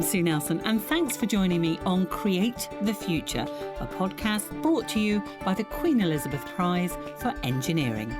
Sue Nelson, and thanks for joining me on Create the Future, a podcast brought to you by the Queen Elizabeth Prize for Engineering.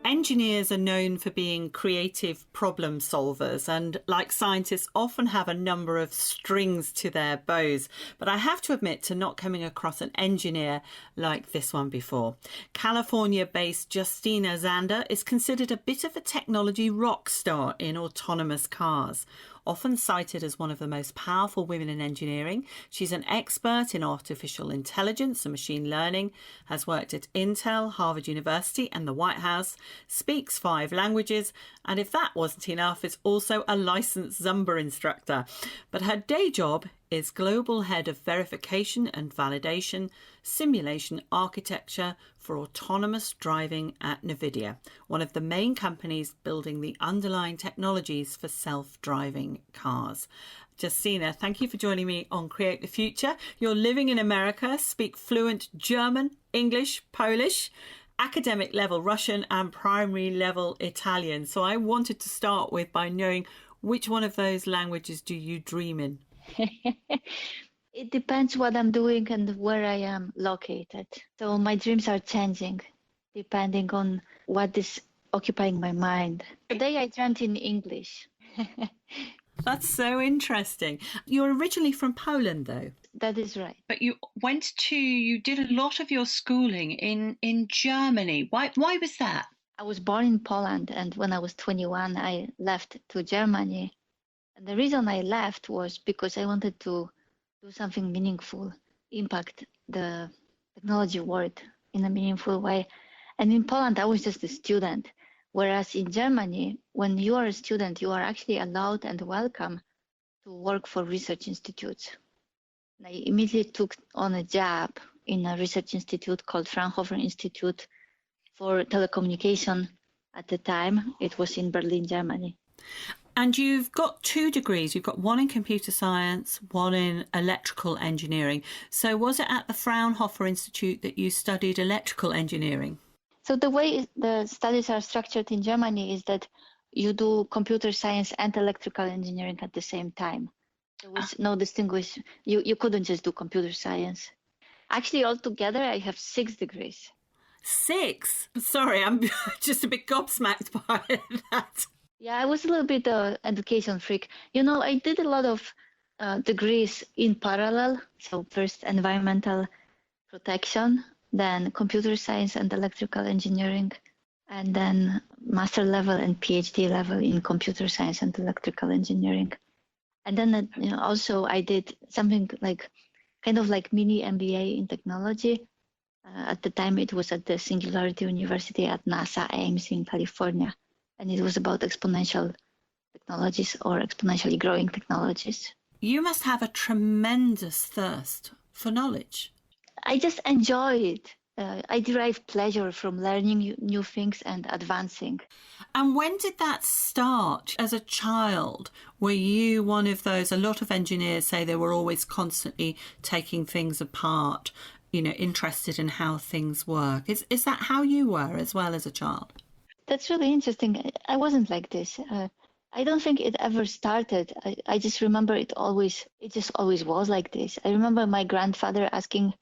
Engineers are known for being creative problem solvers and, like scientists, often have a number of strings to their bows. But I have to admit to not coming across an engineer like this one before. California-based Justyna Zander is considered a bit of a technology rock star in autonomous cars. Often cited as one of the most powerful women in engineering, she's an expert in artificial intelligence and machine learning, has worked at Intel, Harvard University and the White House, speaks 5 languages, and if that wasn't enough, is also a licensed Zumba instructor. But her day job is Global Head of Verification and Validation, Simulation Architecture for Autonomous Driving at NVIDIA, one of the main companies building the underlying technologies for self-driving cars. Justyna, thank you for joining me on Create the Future. You're living in America, speak fluent German, English, Polish, academic level Russian and primary level Italian. So I wanted to start with by knowing which one of those languages do you dream in? It depends what I'm doing and where I am located. So my dreams are changing depending on what is occupying my mind. Today I dreamt in English. That's so interesting. You're originally from Poland, though. That is right. But you did a lot of your schooling in Germany. Why was that? I was born in Poland, and when I was 21, I left to Germany. And the reason I left was because I wanted to do something meaningful, impact the technology world in a meaningful way. And in Poland, I was just a student. Whereas in Germany, when you are a student, you are actually allowed and welcome to work for research institutes. And I immediately took on a job in a research institute called Fraunhofer Institute for Telecommunication. At the time, it was in Berlin, Germany. And you've got 2 degrees. You've got one in computer science, one in electrical engineering. So was it at the Fraunhofer Institute that you studied electrical engineering? So the way the studies are structured in Germany is that you do computer science and electrical engineering at the same time. There was no distinguish. You couldn't just do computer science. Actually, altogether, I have 6 degrees. 6? Sorry, I'm just a bit gobsmacked by that. Yeah, I was a little bit education freak. You know, I did a lot of degrees in parallel. So first environmental protection, then computer science and electrical engineering, and then master level and PhD level in computer science and electrical engineering. And then also I did something like kind of like mini MBA in technology. At the time, it was at the Singularity University at NASA Ames in California. And it was about exponential technologies or exponentially growing technologies. You must have a tremendous thirst for knowledge. I just enjoy it. I derive pleasure from learning new things and advancing. And when did that start? As a child, were you one of those? A lot of engineers say they were always constantly taking things apart, interested in how things work. Is that how you were as well as a child? That's really interesting. I wasn't like this. I don't think it ever started. I just remember it just always was like this. I remember my grandfather asking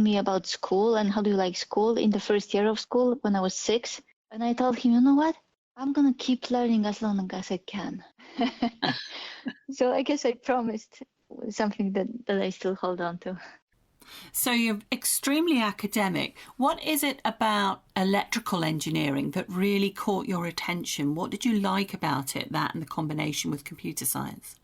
me about school and how do you like school in the first year of school when I was 6. And I told him, you know what? I'm going to keep learning as long as I can. So I guess I promised something that I still hold on to. So you're extremely academic. What is it about electrical engineering that really caught your attention? What did you like about it, that and the combination with computer science?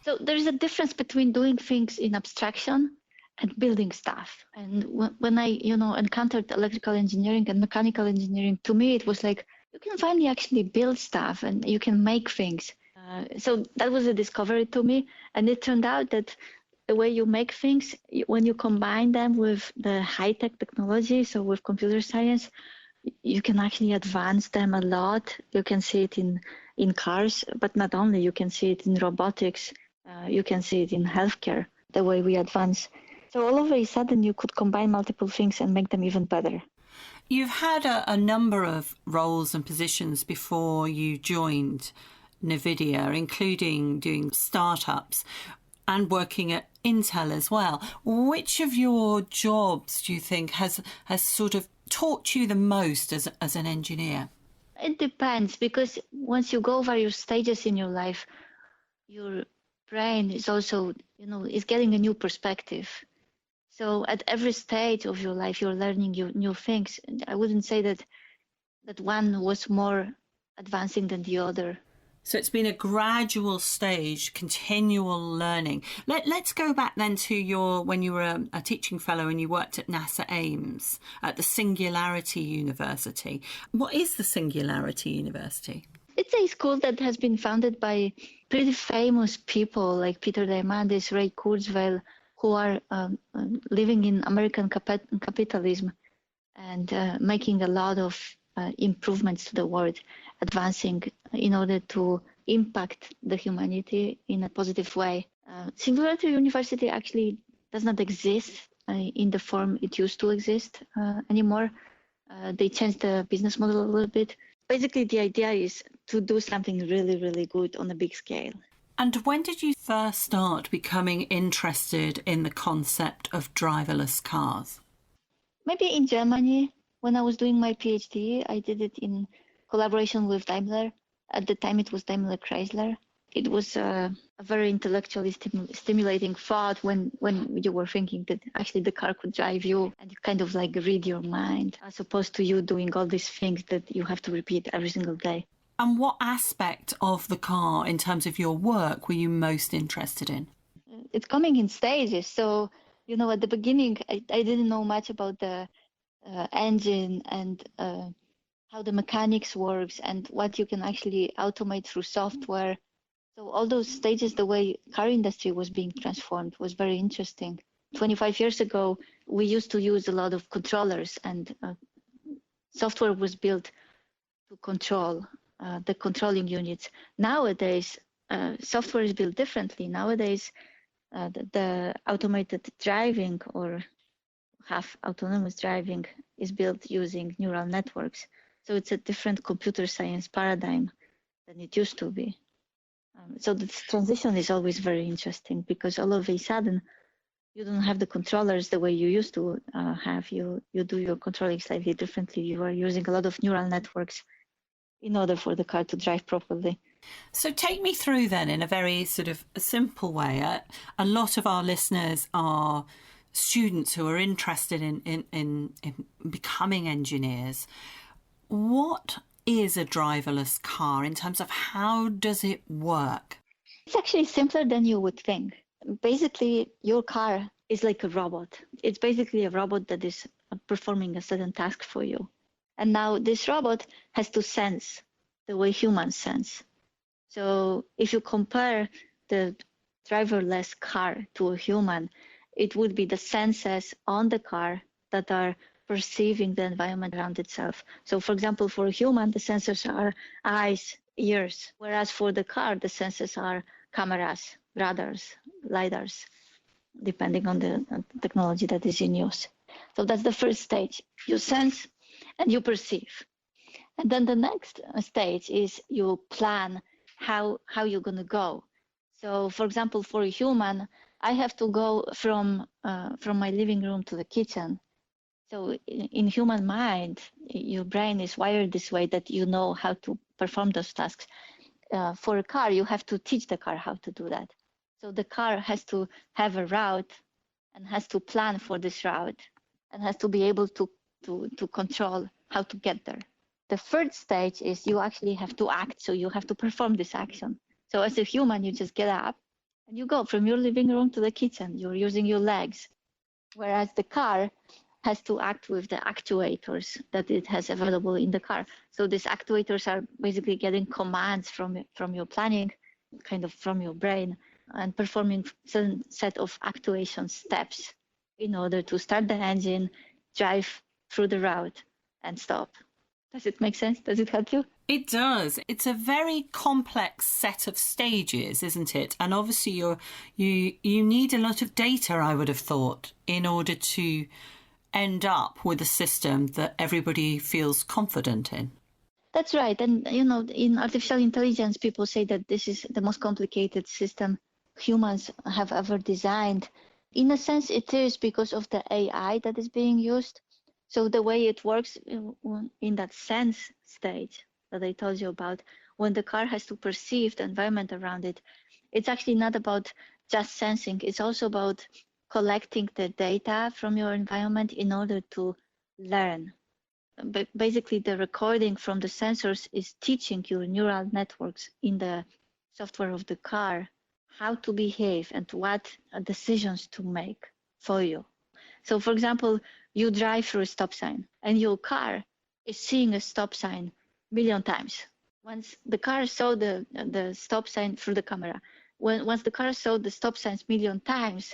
So there's a difference between doing things in abstraction and building stuff. And when I, encountered electrical engineering and mechanical engineering, to me, it was like, you can finally actually build stuff and you can make things. So that was a discovery to me. And it turned out that the way you make things, when you combine them with the high-tech technology, so with computer science, you can actually advance them a lot. You can see it in cars, but not only, you can see it in robotics, you can see it in healthcare, the way we advance. So all of a sudden, you could combine multiple things and make them even better. You've had a number of roles and positions before you joined NVIDIA, including doing startups and working at Intel as well. Which of your jobs do you think has sort of taught you the most as an engineer? It depends, because once you go various stages in your life, your brain is also, is getting a new perspective. So at every stage of your life, you're learning new things. And I wouldn't say that one was more advancing than the other. So it's been a gradual stage, continual learning. Let's go back then to when you were a teaching fellow and you worked at NASA Ames at the Singularity University. What is the Singularity University? It's a school that has been founded by pretty famous people like Peter Diamandis, Ray Kurzweil, who are living in American capitalism and making a lot of improvements to the world, advancing in order to impact the humanity in a positive way. Singularity University actually does not exist in the form it used to exist anymore. They changed the business model a little bit. Basically, the idea is to do something really, really good on a big scale. And when did you first start becoming interested in the concept of driverless cars? Maybe in Germany. When I was doing my PhD, I did it in collaboration with Daimler. At the time, it was Daimler Chrysler. It was a very intellectually stimulating thought when you were thinking that actually the car could drive you and kind of like read your mind, as opposed to you doing all these things that you have to repeat every single day. And what aspect of the car, in terms of your work, were you most interested in? It's coming in stages. So, at the beginning, I didn't know much about the engine and how the mechanics works and what you can actually automate through software. So all those stages, the way car industry was being transformed was very interesting. 25 years ago, we used to use a lot of controllers, and software was built to control the controlling units. Nowadays, software is built differently. Nowadays, the automated driving or half autonomous driving is built using neural networks. So it's a different computer science paradigm than it used to be. So this transition is always very interesting, because all of a sudden you don't have the controllers the way you used to have. You do your controlling slightly differently. You are using a lot of neural networks in order for the car to drive properly. So take me through then, in a very sort of simple way. A lot of our listeners are students who are interested in becoming engineers. What is a driverless car in terms of how does it work? It's actually simpler than you would think. Basically, your car is like a robot. It's basically a robot that is performing a certain task for you. And now this robot has to sense the way humans sense. So if you compare the driverless car to a human, it would be the senses on the car that are perceiving the environment around itself. So for example, for a human, the sensors are eyes, ears, whereas for the car, the sensors are cameras, radars, LIDARs, depending on the technology that is in use. So that's the first stage. You sense and you perceive. And then the next stage is you plan how you're going to go. So for example, for a human, I have to go from my living room to the kitchen. So in human mind, your brain is wired this way that you know how to perform those tasks. For a car, you have to teach the car how to do that. So the car has to have a route and has to plan for this route and has to be able to control how to get there. The third stage is you actually have to act. So you have to perform this action. So as a human, you just get up and you go from your living room to the kitchen. You're using your legs. Whereas the car has to act with the actuators that it has available in the car. So these actuators are basically getting commands from your planning, kind of from your brain, and performing certain set of actuation steps in order to start the engine, drive through the route, and stop. Does it make sense? Does it help you? It does. It's a very complex set of stages, isn't it? And obviously you need a lot of data, I would have thought, in order to end up with a system that everybody feels confident in. That's right. And, in artificial intelligence, people say that this is the most complicated system humans have ever designed. In a sense, it is because of the AI that is being used. So the way it works in that sense stage that I told you about, when the car has to perceive the environment around it, it's actually not about just sensing. It's also about collecting the data from your environment in order to learn. But basically, the recording from the sensors is teaching your neural networks in the software of the car how to behave and what decisions to make for you. So, for example, you drive through a stop sign and your car is seeing a stop sign a million times. Once the car saw the stop sign through the camera, once the car saw the stop signs a million times,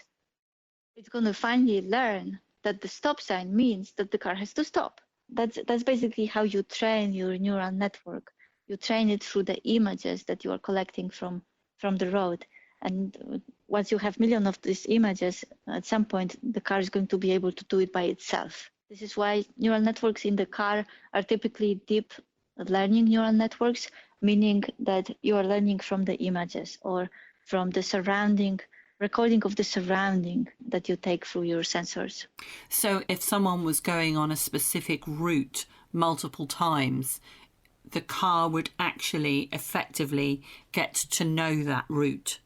it's going to finally learn that the stop sign means that the car has to stop. That's basically how you train your neural network. You train it through the images that you are collecting from the road. And once you have millions of these images, at some point, the car is going to be able to do it by itself. This is why neural networks in the car are typically deep learning neural networks, meaning that you are learning from the images or from the surrounding recording of the surrounding that you take through your sensors. So if someone was going on a specific route multiple times, the car would actually effectively get to know that route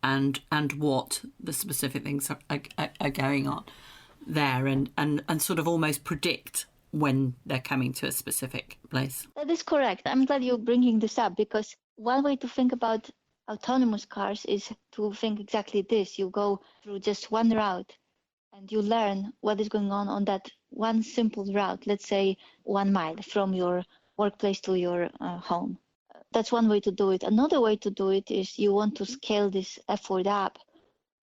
and what the specific things are going on there and sort of almost predict when they're coming to a specific place. That is correct. I'm glad you're bringing this up, because one way to think about autonomous cars is to think exactly this. You go through just one route and you learn what is going on that one simple route, let's say 1 mile from your workplace to your home. That's one way to do it. Another way to do it is you want to scale this effort up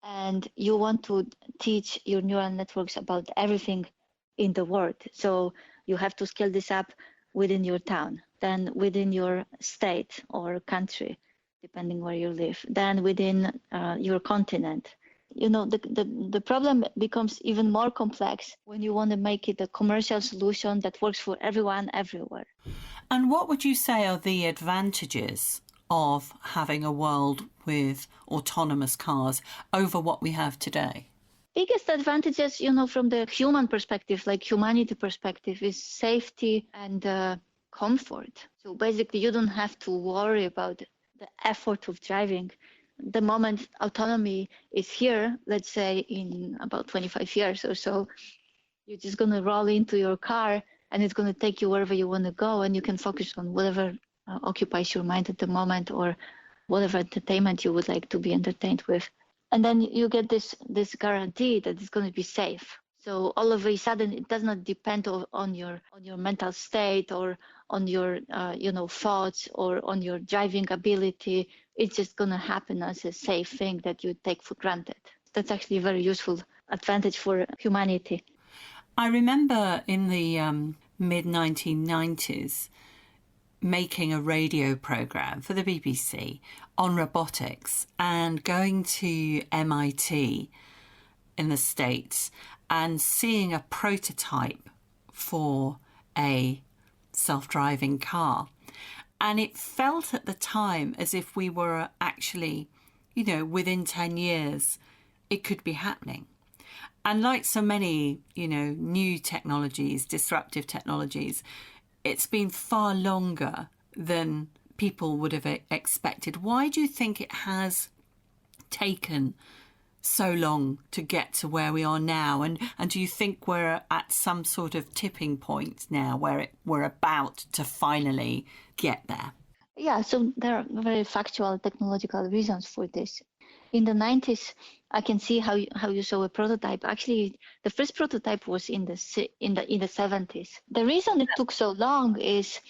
and you want to teach your neural networks about everything in the world. So you have to scale this up within your town, then within your state or country, depending where you live, then within your continent. The problem becomes even more complex when you want to make it a commercial solution that works for everyone, everywhere. And what would you say are the advantages of having a world with autonomous cars over what we have today? Biggest advantages, from the human perspective, like humanity perspective, is safety and comfort. So basically, you don't have to worry about the effort of driving. The moment autonomy is here, let's say in about 25 years or so, you're just going to roll into your car and it's going to take you wherever you want to go, and you can focus on whatever occupies your mind at the moment or whatever entertainment you would like to be entertained with. And then you get this guarantee that it's going to be safe. So all of a sudden, it does not depend on your mental state or on your thoughts or on your driving ability. It's just going to happen as a safe thing that you take for granted. That's actually a very useful advantage for humanity. I remember in the mid-1990s making a radio programme for the BBC on robotics and going to MIT in the States and seeing a prototype for a self-driving car. And it felt at the time as if we were actually, within 10 years, it could be happening. And like so many, new technologies, disruptive technologies, it's been far longer than people would have expected. Why do you think it has taken so long to get to where we are now? And do you think we're at some sort of tipping point now where we're about to finally get there? Yeah, so there are very factual technological reasons for this. In the 90s, I can see how you saw a prototype. Actually, the first prototype was in the 70s. The reason it took so long is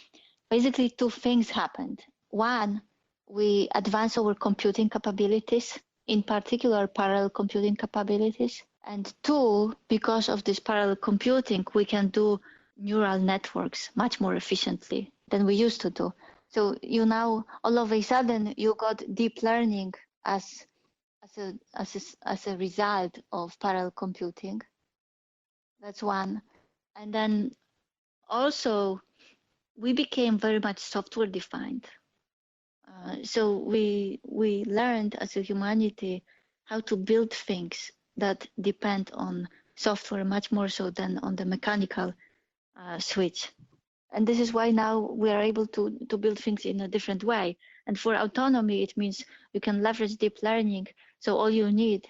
basically two things happened. One, we advanced our computing capabilities, in particular parallel computing capabilities. And two, because of this parallel computing, we can do neural networks much more efficiently than we used to do. So now all of a sudden you got deep learning as a result of parallel computing. That's one. And then also, we became very much software defined. So we learned as a humanity how to build things that depend on software much more so than on the mechanical switch. And this is why now we are able to build things in a different way. And for autonomy, it means you can leverage deep learning. So all you need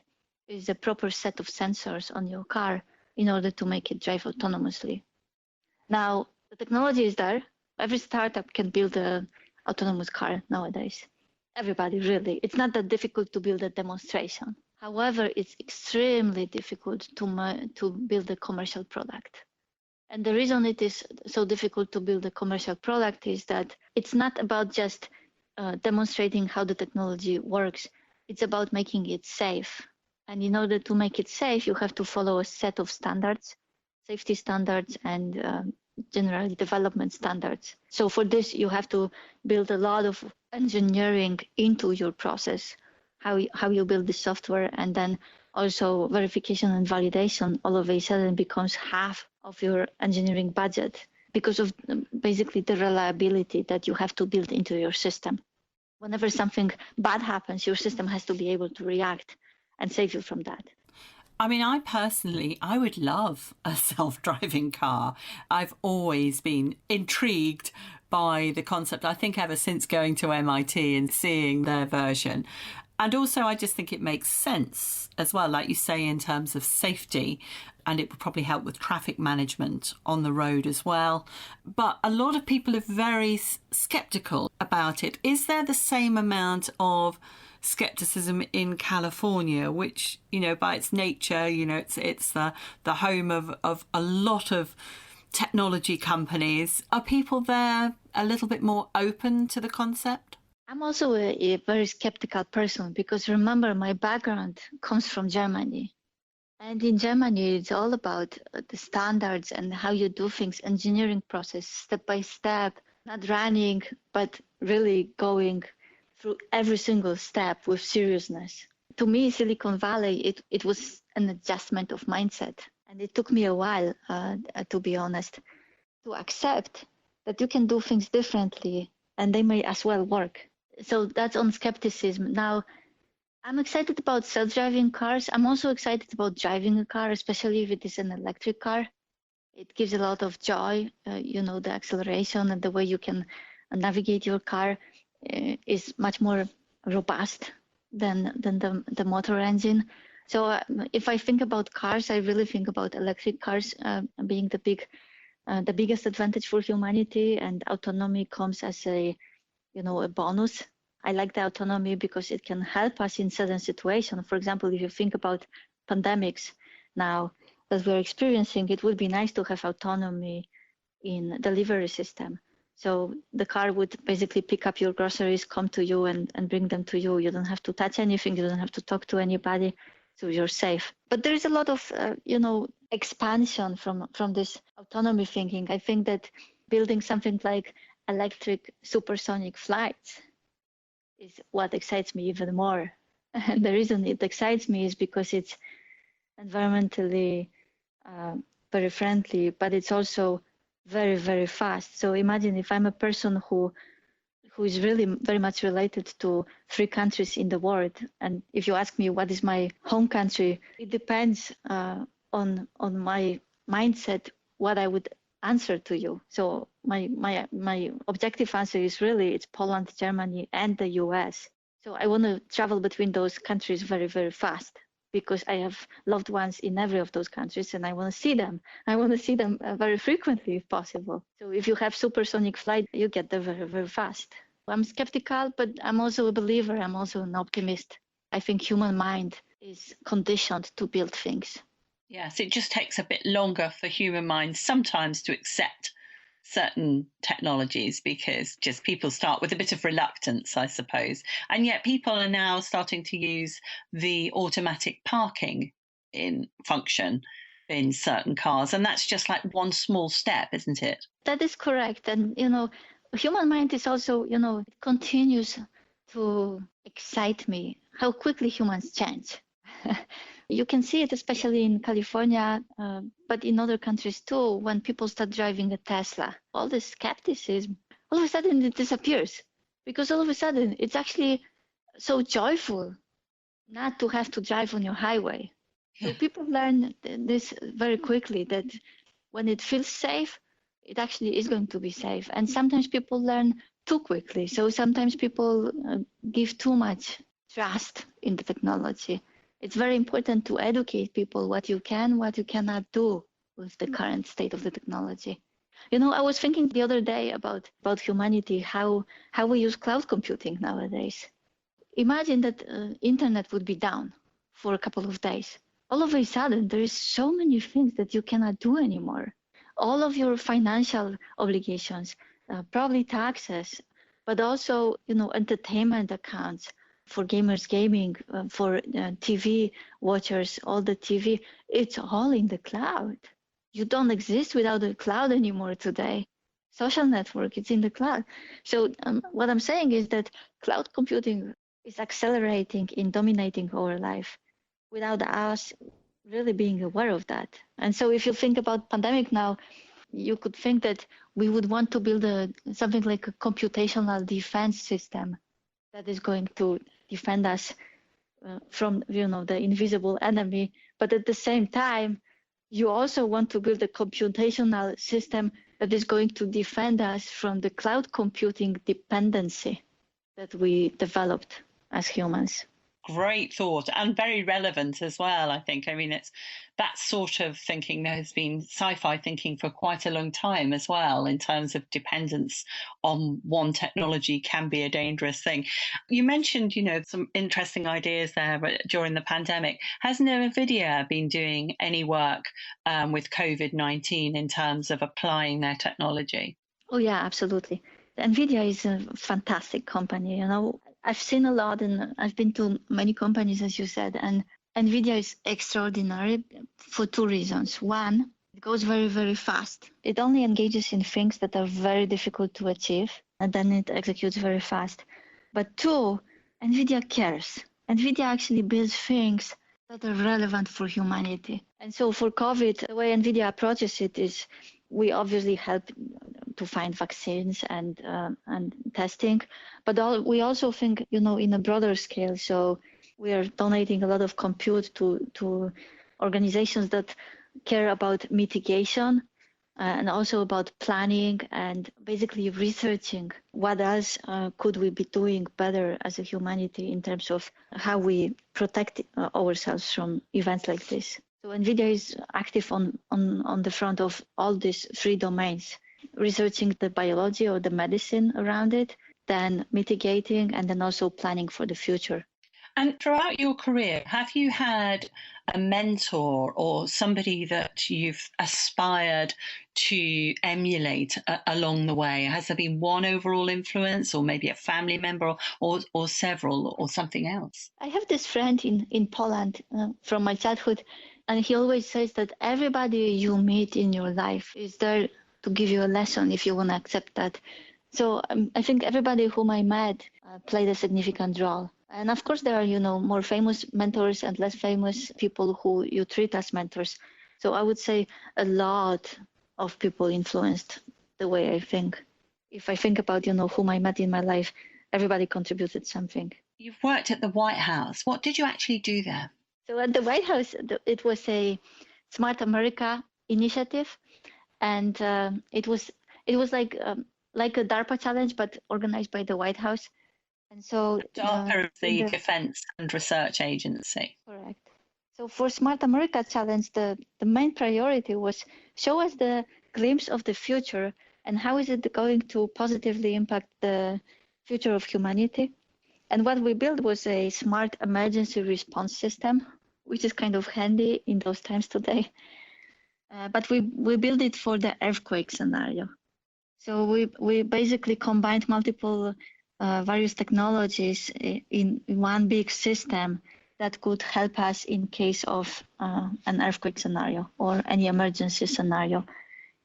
is a proper set of sensors on your car in order to make it drive autonomously. Now, the technology is there. Every startup can build an autonomous car nowadays. Everybody, really. It's not that difficult to build a demonstration. However, it's extremely difficult to build a commercial product. And the reason it is so difficult to build a commercial product is that it's not about just demonstrating how the technology works. It's about making it safe. And in order to make it safe, you have to follow a set of standards, safety standards, and generally development standards. So for this, you have to build a lot of engineering into your process, how you build the software, and then also verification and validation all of a sudden becomes half of your engineering budget because of basically the reliability that you have to build into your system. Whenever something bad happens, your system has to be able to react and save you from that. I mean, I would love a self-driving car. I've always been intrigued by the concept, I think ever since going to MIT and seeing their version. And also, I just think it makes sense as well, like you say, in terms of safety, and it would probably help with traffic management on the road as well. But a lot of people are very skeptical about it. Is there the same amount of skepticism in California, which, you know, by its nature, you know, it's the home of a lot of technology companies? Are people there a little bit more open to the concept? I'm also a very skeptical person because remember, my background comes from Germany. And in Germany, it's all about the standards and how you do things, engineering process, step by step, not running, but really going through every single step with seriousness. To me, Silicon Valley, it was an adjustment of mindset. And it took me a while, to be honest, to accept that you can do things differently and they may as well work. So that's on skepticism. Now, I'm excited about self-driving cars. I'm also excited about driving a car, especially if it is an electric car. It gives a lot of joy. The acceleration and the way you can navigate your car is much more robust than the motor engine. So if I think about cars, I really think about electric cars being the biggest advantage for humanity, and autonomy comes as a bonus. I like the autonomy because it can help us in certain situations. For example, if you think about pandemics now that we're experiencing, it would be nice to have autonomy in delivery system. So the car would basically pick up your groceries, come to you and bring them to you. You don't have to touch anything. You don't have to talk to anybody. So you're safe. But there is a lot of, expansion from this autonomy thinking. I think that building something like electric supersonic flights is what excites me even more. And the reason it excites me is because it's environmentally very friendly, but it's also very, very fast. So imagine if I'm a person who is really very much related to 3 countries in the world. And if you ask me what is my home country, it depends on my mindset, what I would answer to you. So my objective answer is really it's Poland, Germany, and the US. So I want to travel between those countries very, very fast because I have loved ones in every of those countries and I want to see them. I want to see them very frequently if possible. So if you have supersonic flight, you get there very, very fast. I'm skeptical, but I'm also a believer. I'm also an optimist. I think human mind is conditioned to build things. Yes, it just takes a bit longer for human minds sometimes to accept certain technologies because just people start with a bit of reluctance, I suppose. And yet people are now starting to use the automatic parking in function in certain cars. And that's just like one small step, isn't it? That is correct. And, human mind is also, it continues to excite me how quickly humans change. You can see it especially in California, but in other countries too. When people start driving a Tesla, all this skepticism, all of a sudden it disappears, because all of a sudden it's actually so joyful not to have to drive on your highway. So people learn this very quickly, that when it feels safe, it actually is going to be safe. And sometimes people learn too quickly. So sometimes people give too much trust in the technology. It's very important to educate people what you can, what you cannot do with the current state of the technology. You know, I was thinking the other day about humanity, how we use cloud computing nowadays. Imagine that internet would be down for a couple of days. All of a sudden, there is so many things that you cannot do anymore. All of your financial obligations, probably taxes, but also, you know, entertainment accounts for gamers gaming, for TV watchers, all the TV, it's all in the cloud. You don't exist without the cloud anymore today. Social network, it's in the cloud. So what I'm saying is that cloud computing is accelerating in dominating our life without us really being aware of that. And so if you think about pandemic now, you could think that we would want to build something like a computational defense system that is going to defend us from, you know, the invisible enemy. But at the same time, you also want to build a computational system that is going to defend us from the cloud computing dependency that we developed as humans. Great thought, and very relevant as well, I think. I mean, it's that sort of thinking that has been sci-fi thinking for quite a long time as well, in terms of dependence on one technology can be a dangerous thing. You mentioned, you know, some interesting ideas there during the pandemic. Has NVIDIA been doing any work with COVID-19 in terms of applying their technology? Oh, yeah, absolutely. NVIDIA is a fantastic company. You know, I've seen a lot, and I've been to many companies, as you said, and NVIDIA is extraordinary for two reasons. One, it goes very, very fast. It only engages in things that are very difficult to achieve, and then it executes very fast. But two, NVIDIA cares. NVIDIA actually builds things that are relevant for humanity. And so for COVID, the way NVIDIA approaches it is we obviously help to find vaccines and testing, but we also think, you know, in a broader scale. So we are donating a lot of compute to organizations that care about mitigation and also about planning and basically researching what else could we be doing better as a humanity in terms of how we protect ourselves from events like this. So NVIDIA is active on the front of all these three domains: researching the biology or the medicine around it, then mitigating, and then also planning for the future. And throughout your career, have you had a mentor or somebody that you've aspired to emulate along the way? Has there been one overall influence, or maybe a family member, or several, or something else? I have this friend in Poland from my childhood, and he always says that everybody you meet in your life is there to give you a lesson if you want to accept that. So I think everybody whom I met played a significant role. And of course, there are, you know, more famous mentors and less famous people who you treat as mentors. So I would say a lot of people influenced the way I think. If I think about, you know, whom I met in my life, everybody contributed something. You've worked at the White House. What did you actually do there? So at the White House, it was a Smart America initiative, and it was like a DARPA challenge, but organized by the White House. And so DARPA is the Defense and Research Agency. Correct. So for Smart America Challenge, the main priority was show us the glimpse of the future and how is it going to positively impact the future of humanity. And what we built was a smart emergency response system, which is kind of handy in those times today. But we built it for the earthquake scenario. So we basically combined multiple various technologies in one big system that could help us in case of an earthquake scenario or any emergency scenario.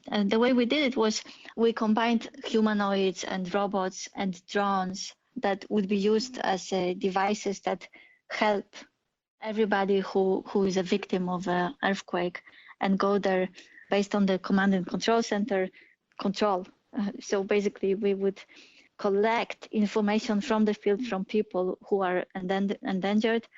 And the way we did it was we combined humanoids and robots and drones that would be used as devices that help everybody who is a victim of an earthquake and go there based on the command and control center control. So basically, we would collect information from the field from people who are endangered,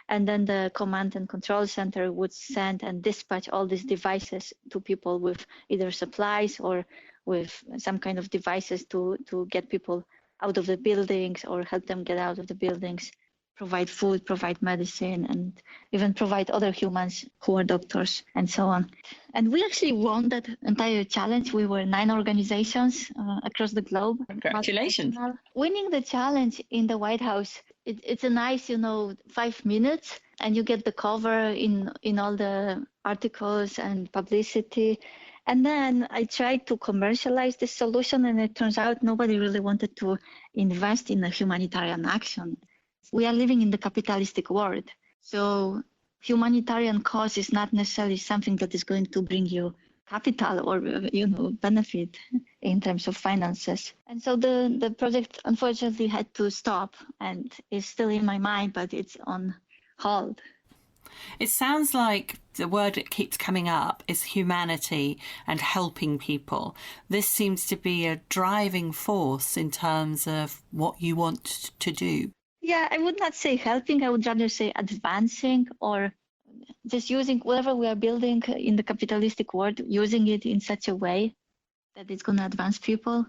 and then the command and control center would send and dispatch all these devices to people with either supplies or with some kind of devices to get people out of the buildings or help them get out of the buildings, provide food, provide medicine, and even provide other humans who are doctors and so on. And we actually won that entire challenge. We were 9 organizations across the globe. Congratulations. Winning the challenge in the White House, it's a nice, 5 minutes, and you get the cover in all the articles and publicity. And then I tried to commercialize this solution, and it turns out nobody really wanted to invest in a humanitarian action. We are living in the capitalistic world. So humanitarian cause is not necessarily something that is going to bring you capital or, benefit in terms of finances. And so the project unfortunately had to stop, and is still in my mind, but it's on hold. It sounds like the word that keeps coming up is humanity and helping people. This seems to be a driving force in terms of what you want to do. Yeah, I would not say helping. I would rather say advancing, or just using whatever we are building in the capitalistic world, using it in such a way that it's going to advance people.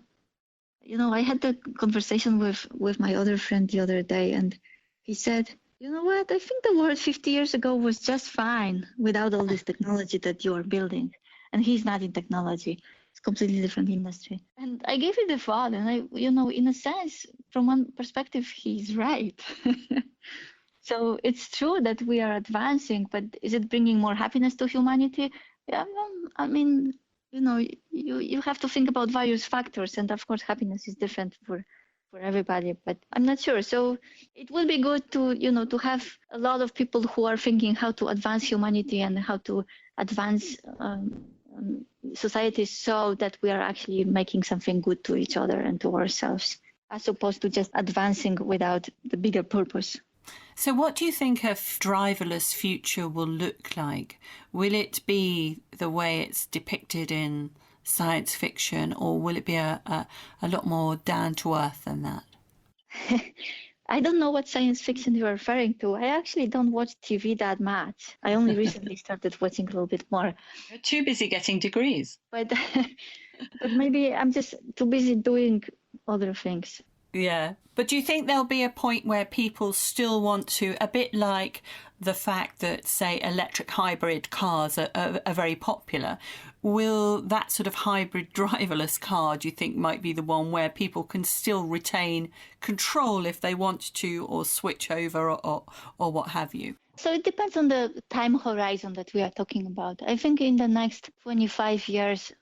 I had a conversation with my other friend the other day, and he said, you know what, I think the world 50 years ago was just fine without all this technology that you are building. And he's not in technology. It's a completely different industry. And I gave it a thought, and in a sense, from one perspective, he's right. So it's true that we are advancing, but is it bringing more happiness to humanity? Yeah, I mean, you have to think about various factors, and of course, happiness is different for everybody, but I'm not sure. So it would be good to have a lot of people who are thinking how to advance humanity and how to advance society so that we are actually making something good to each other and to ourselves, as opposed to just advancing without the bigger purpose. So what do you think a driverless future will look like? Will it be the way it's depicted in science fiction, or will it be a lot more down to earth than that? I don't know what science fiction you're referring to. I actually don't watch TV that much. I only recently started watching a little bit more. You're too busy getting degrees. But maybe I'm just too busy doing other things. Yeah. But do you think there'll be a point where people still want to, a bit like the fact that, say, electric hybrid cars are very popular, will that sort of hybrid driverless car, do you think, might be the one where people can still retain control if they want to, or switch over or what have you? So it depends on the time horizon that we are talking about. I think in the next 25 years,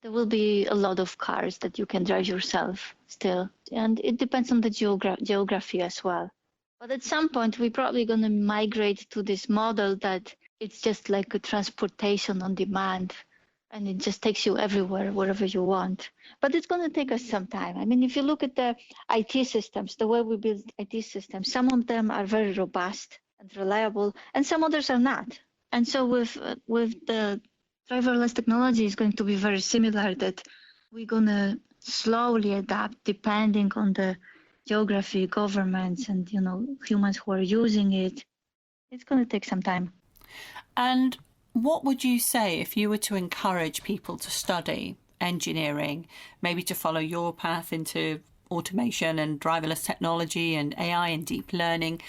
there will be a lot of cars that you can drive yourself still. And it depends on the geography as well. But at some point, we're probably going to migrate to this model that it's just like a transportation on demand, and it just takes you everywhere, wherever you want. But it's going to take us some time. I mean, if you look at the IT systems, the way we build IT systems, some of them are very robust and reliable, and some others are not. And so with the driverless technology is going to be very similar, that we're going to slowly adapt depending on the geography, governments, and humans who are using it. It's going to take some time. And what would you say if you were to encourage people to study engineering, maybe to follow your path into automation and driverless technology and AI and deep learning?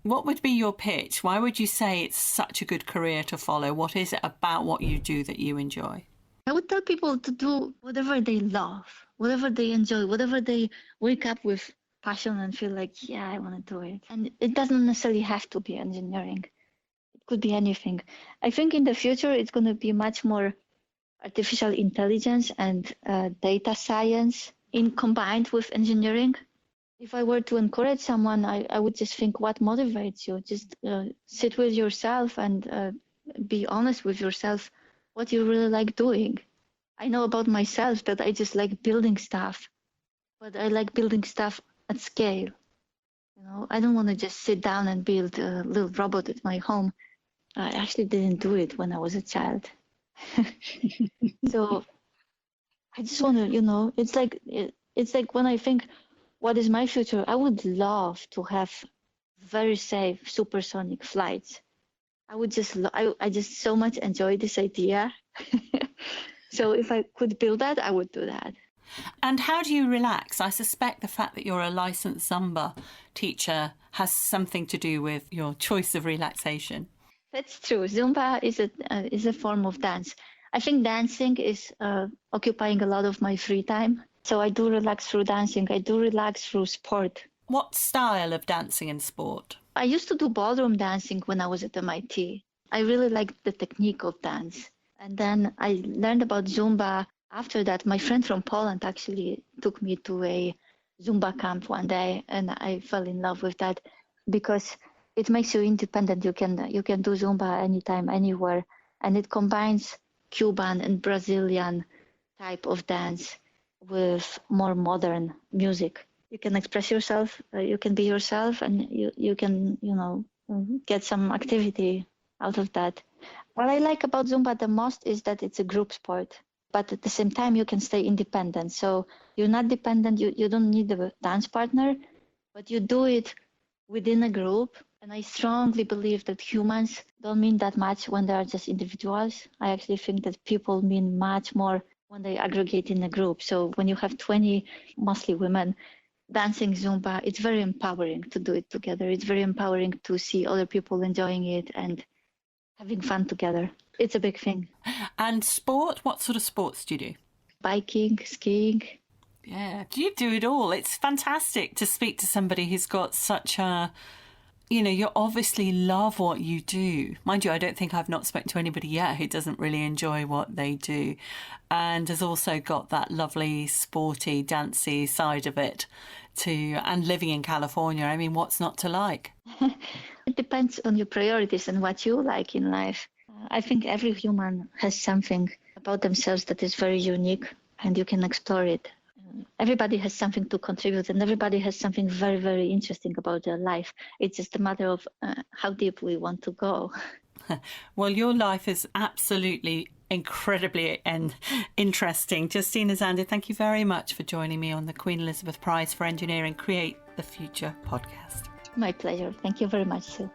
What would be your pitch? Why would you say it's such a good career to follow? What is it about what you do that you enjoy? I would tell people to do whatever they love, whatever they enjoy, whatever they wake up with passion and feel like, yeah, I want to do it. And it doesn't necessarily have to be engineering. It could be anything. I think in the future, it's going to be much more artificial intelligence and data science combined with engineering. If I were to encourage someone, I would just think, what motivates you? Just sit with yourself and be honest with yourself, what you really like doing. I know about myself that I just like building stuff, but I like building stuff at scale. I don't want to just sit down and build a little robot at my home. I actually didn't do it when I was a child. So I just want to, it's like when I think, what is my future? I would love to have very safe supersonic flights. I would just, I just so much enjoy this idea. So if I could build that, I would do that. And how do you relax? I suspect the fact that you're a licensed Zumba teacher has something to do with your choice of relaxation. That's true. Zumba is a form of dance. I think dancing is occupying a lot of my free time. So I do relax through dancing. I do relax through sport. What style of dancing and sport? I used to do ballroom dancing when I was at MIT. I really liked the technique of dance. And then I learned about Zumba. After that, my friend from Poland actually took me to a Zumba camp one day, and I fell in love with that because it makes you independent. You can do Zumba anytime, anywhere, and it combines Cuban and Brazilian type of dance with more modern music. You can express yourself, you can be yourself, and you can get some activity out of that. What I like about Zumba the most is that it's a group sport, but at the same time you can stay independent. So you're not dependent, you don't need a dance partner, but you do it within a group. And I strongly believe that humans don't mean that much when they are just individuals. I actually think that people mean much more when they aggregate in a group. So when you have 20, mostly women, dancing Zumba, it's very empowering to do it together. It's very empowering to see other people enjoying it and having fun together. It's a big thing. And sport? What sort of sports do you do? Biking, skiing. Yeah, you do it all. It's fantastic to speak to somebody who's got such a, you obviously love what you do. Mind you, I don't think I've not spoken to anybody yet who doesn't really enjoy what they do and has also got that lovely sporty, dancey side of it too. And living in California, I mean, what's not to like? It depends on your priorities and what you like in life. I think every human has something about themselves that is very unique and you can explore it. Everybody has something to contribute and everybody has something very, very interesting about their life. It's just a matter of how deep we want to go. Well, your life is absolutely incredibly interesting. Justyna Zander, thank you very much for joining me on the Queen Elizabeth Prize for Engineering Create the Future podcast. My pleasure. Thank you very much, Sue.